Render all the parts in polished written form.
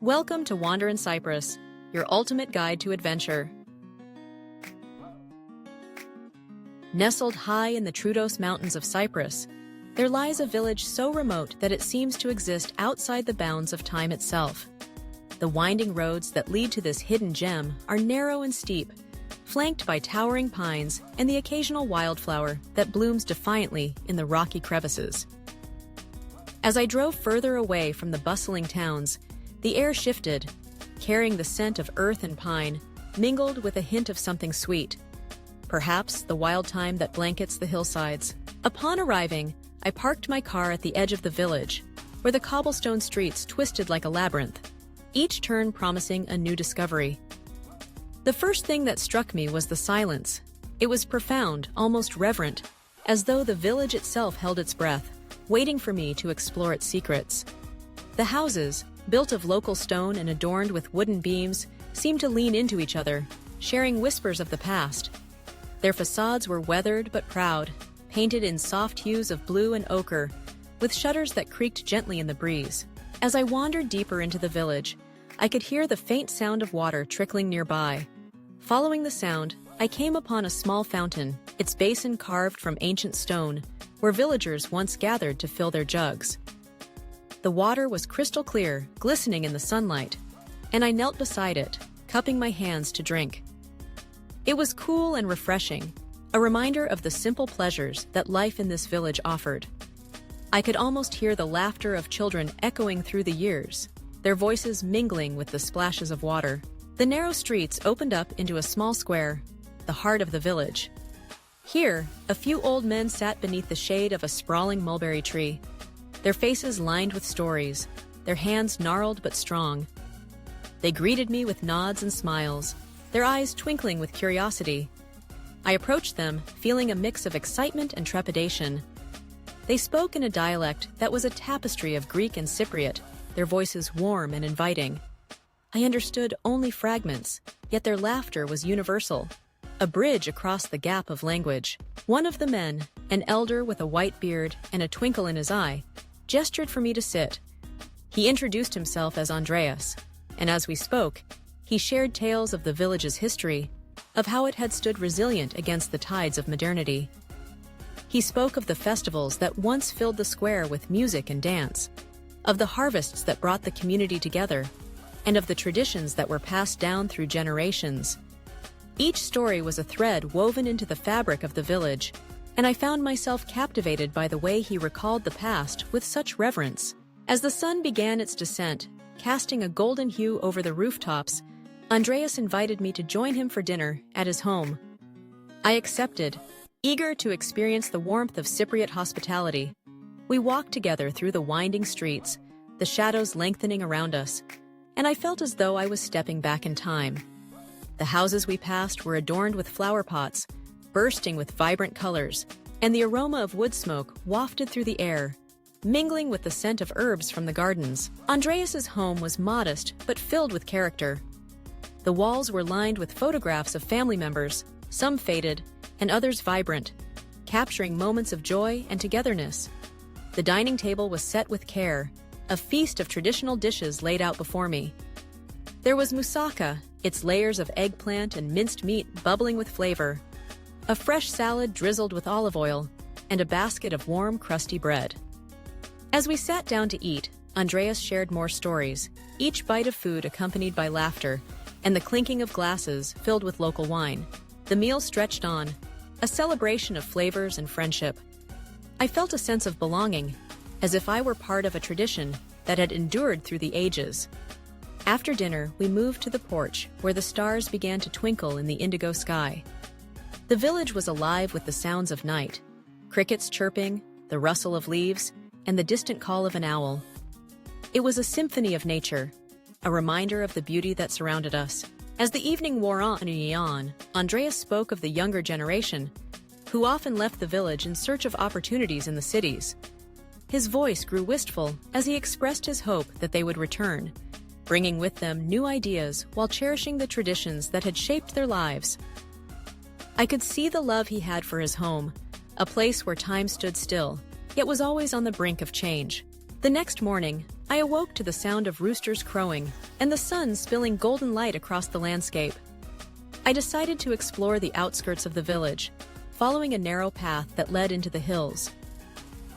Welcome to Wander Cyprus, your ultimate guide to adventure. Nestled high in the Troodos Mountains of Cyprus, there lies a village so remote that it seems to exist outside the bounds of time itself. The winding roads that lead to this hidden gem are narrow and steep, flanked by towering pines and the occasional wildflower that blooms defiantly in the rocky crevices. As I drove further away from the bustling towns, the air shifted, carrying the scent of earth and pine, mingled with a hint of something sweet. Perhaps the wild thyme that blankets the hillsides. Upon arriving, I parked my car at the edge of the village, where the cobblestone streets twisted like a labyrinth, each turn promising a new discovery. The first thing that struck me was the silence. It was profound, almost reverent, as though the village itself held its breath, waiting for me to explore its secrets. The houses, built of local stone and adorned with wooden beams, seemed to lean into each other, sharing whispers of the past. Their facades were weathered but proud, painted in soft hues of blue and ochre, with shutters that creaked gently in the breeze. As I wandered deeper into the village, I could hear the faint sound of water trickling nearby. Following the sound, I came upon a small fountain, its basin carved from ancient stone, where villagers once gathered to fill their jugs. The water was crystal clear, glistening in the sunlight, and I knelt beside it, cupping my hands to drink. It was cool and refreshing, a reminder of the simple pleasures that life in this village offered. I could almost hear the laughter of children echoing through the years, their voices mingling with the splashes of water. The narrow streets opened up into a small square, the heart of the village. Here, a few old men sat beneath the shade of a sprawling mulberry tree, their faces lined with stories, their hands gnarled but strong. They greeted me with nods and smiles, their eyes twinkling with curiosity. I approached them, feeling a mix of excitement and trepidation. They spoke in a dialect that was a tapestry of Greek and Cypriot, their voices warm and inviting. I understood only fragments, yet their laughter was universal, a bridge across the gap of language. One of the men, an elder with a white beard and a twinkle in his eye, gestured for me to sit. He introduced himself as Andreas, and as we spoke, he shared tales of the village's history, of how it had stood resilient against the tides of modernity. He spoke of the festivals that once filled the square with music and dance, of the harvests that brought the community together, and of the traditions that were passed down through generations. Each story was a thread woven into the fabric of the village, and I found myself captivated by the way he recalled the past with such reverence. As the sun began its descent, casting a golden hue over the rooftops, Andreas invited me to join him for dinner at his home. I accepted, eager to experience the warmth of Cypriot hospitality. We walked together through the winding streets, the shadows lengthening around us, and I felt as though I was stepping back in time. The houses we passed were adorned with flower pots, bursting with vibrant colors, and the aroma of wood smoke wafted through the air, mingling with the scent of herbs from the gardens. Andreas's home was modest but filled with character. The walls were lined with photographs of family members, some faded and others vibrant, capturing moments of joy and togetherness. The dining table was set with care, a feast of traditional dishes laid out before me. There was moussaka, its layers of eggplant and minced meat bubbling with flavor, a fresh salad drizzled with olive oil, and a basket of warm, crusty bread. As we sat down to eat, Andreas shared more stories, each bite of food accompanied by laughter and the clinking of glasses filled with local wine. The meal stretched on, a celebration of flavors and friendship. I felt a sense of belonging, as if I were part of a tradition that had endured through the ages. After dinner, we moved to the porch, where the stars began to twinkle in the indigo sky. The village was alive with the sounds of night, crickets chirping, the rustle of leaves, and the distant call of an owl. It was a symphony of nature, a reminder of the beauty that surrounded us. As the evening wore on, Andreas spoke of the younger generation, who often left the village in search of opportunities in the cities. His voice grew wistful as he expressed his hope that they would return, bringing with them new ideas while cherishing the traditions that had shaped their lives. I could see the love he had for his home, a place where time stood still, yet was always on the brink of change. The next morning, I awoke to the sound of roosters crowing and the sun spilling golden light across the landscape. I decided to explore the outskirts of the village, following a narrow path that led into the hills.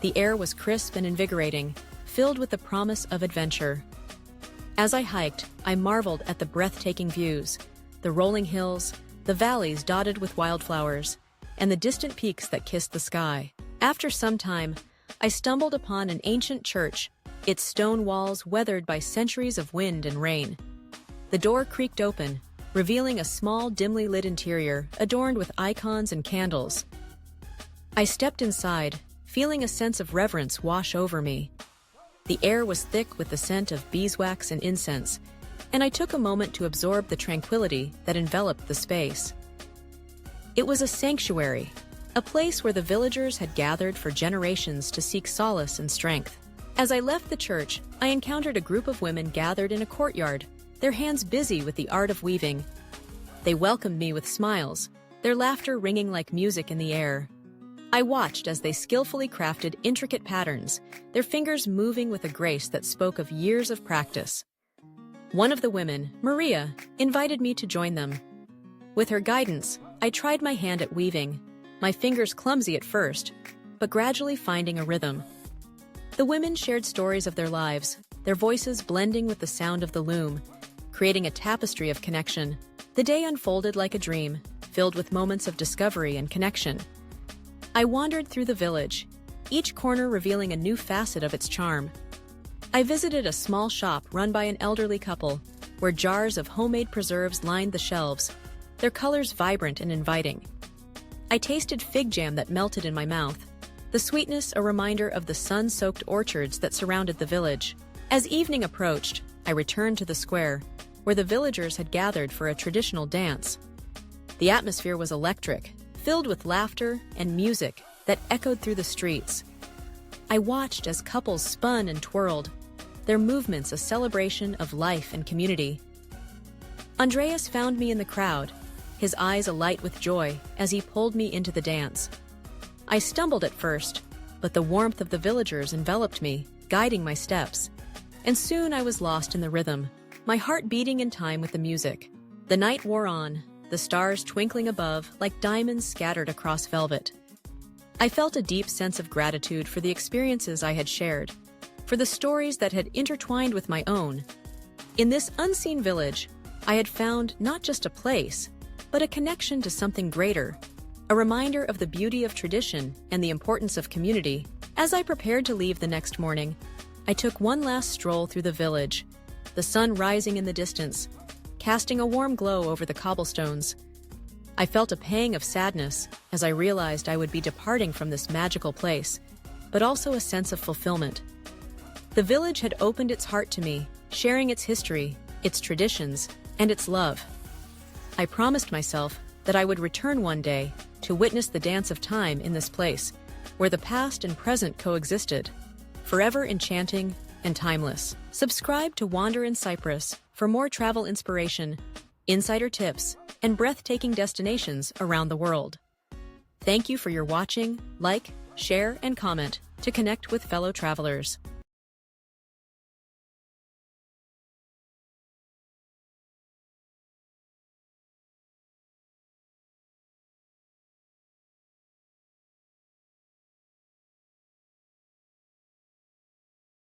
The air was crisp and invigorating, filled with the promise of adventure. As I hiked, I marveled at the breathtaking views, the rolling hills, the valleys dotted with wildflowers, and the distant peaks that kissed the sky. After some time, I stumbled upon an ancient church, its stone walls weathered by centuries of wind and rain. The door creaked open, revealing a small, dimly lit interior adorned with icons and candles. I stepped inside, feeling a sense of reverence wash over me. The air was thick with the scent of beeswax and incense, and I took a moment to absorb the tranquility that enveloped the space. It was a sanctuary, a place where the villagers had gathered for generations to seek solace and strength. As I left the church, I encountered a group of women gathered in a courtyard, their hands busy with the art of weaving. They welcomed me with smiles, their laughter ringing like music in the air. I watched as they skillfully crafted intricate patterns, their fingers moving with a grace that spoke of years of practice. One of the women, Maria, invited me to join them. With her guidance, I tried my hand at weaving, my fingers clumsy at first, but gradually finding a rhythm. The women shared stories of their lives, their voices blending with the sound of the loom, creating a tapestry of connection. The day unfolded like a dream, filled with moments of discovery and connection. I wandered through the village, each corner revealing a new facet of its charm. I visited a small shop run by an elderly couple, where jars of homemade preserves lined the shelves, their colors vibrant and inviting. I tasted fig jam that melted in my mouth, the sweetness a reminder of the sun-soaked orchards that surrounded the village. As evening approached, I returned to the square, where the villagers had gathered for a traditional dance. The atmosphere was electric, filled with laughter and music that echoed through the streets. I watched as couples spun and twirled, their movements a celebration of life and community. Andreas found me in the crowd, his eyes alight with joy as he pulled me into the dance. I stumbled at first, but the warmth of the villagers enveloped me, guiding my steps. And soon I was lost in the rhythm, my heart beating in time with the music. The night wore on, the stars twinkling above like diamonds scattered across velvet. I felt a deep sense of gratitude for the experiences I had shared, for the stories that had intertwined with my own. In this unseen village, I had found not just a place, but a connection to something greater, a reminder of the beauty of tradition and the importance of community. As I prepared to leave the next morning, I took one last stroll through the village, the sun rising in the distance, casting a warm glow over the cobblestones. I felt a pang of sadness as I realized I would be departing from this magical place, but also a sense of fulfillment. The village had opened its heart to me, sharing its history, its traditions, and its love. I promised myself that I would return one day to witness the dance of time in this place, where the past and present coexisted, forever enchanting and timeless. Subscribe to Wander Cyprus for more travel inspiration, insider tips, and breathtaking destinations around the world. Thank you for your watching, like, share, and comment to connect with fellow travelers.